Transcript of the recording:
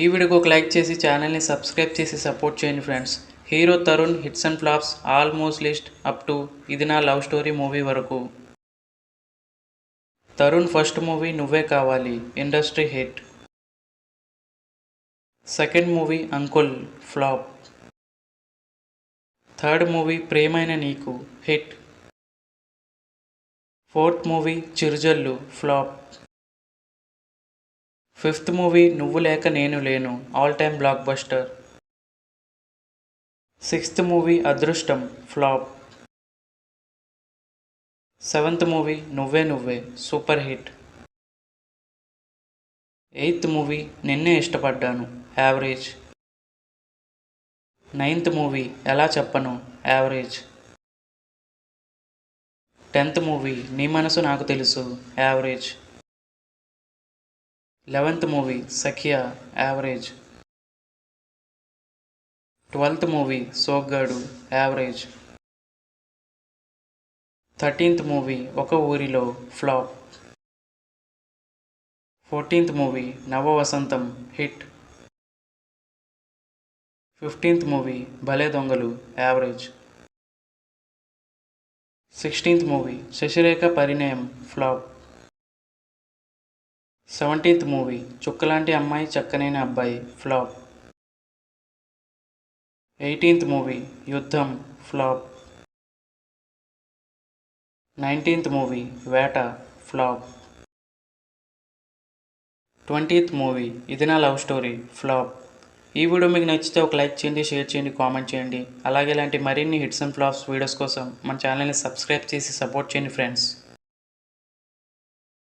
ఈ వీడియోకి ఒక లైక్ చేసి ఛానల్ని సబ్స్క్రైబ్ చేసి సపోర్ట్ చేయండి friends. Hero Tarun hits and flops almost list up to ఇది నా లవ్ స్టోరీ మూవీ వరకు. Tarun first movie Nuvve Kavali, industry hit. Second movie Uncle, flop. Third movie Premaina Neeku, hit. Fourth movie Chirujallu, flop. Fifth movie Nuvvu Leka Nenu Lenu, all time blockbuster. Sixth movie Adrushtam, flop. Seventh movie Nuvve Nuvve, super hit. Eighth movie నిన్నే ఇష్టపడ్డాను, average. Ninth movie ఎలా చెప్పను, average. 10th movie నీ Manasu Naaku Telusu, average. 11th movie Sakhiya, average. 12th movie Soggadu, average. 13th movie Oka Oorilo, flop. 14th movie నవ వసంతం, hit. 15th movie భలే దొంగలు, average. 16th movie Sasirekha పరిణయం, flop. 17th movie చుక్కలాంటి అమ్మాయి చక్కనైన అబ్బాయి, ఫ్లాప్. 18th మూవీ యుద్ధం, ఫ్లాప్. 19th మూవీ వేట, ఫ్లాప్. 20th మూవీ ఇది నా లవ్ స్టోరీ, ఫ్లాప్. ఈ వీడియో మీకు నచ్చితే ఒక లైక్ చేయండి, షేర్ చేయండి, కామెంట్ చేయండి. అలాగే ఇలాంటి మరిన్ని హిట్స్ అండ్ ఫ్లాప్స్ వీడియోస్ కోసం మన ఛానల్ని సబ్స్క్రైబ్ చేసి సపోర్ట్ చేయండి ఫ్రెండ్స్.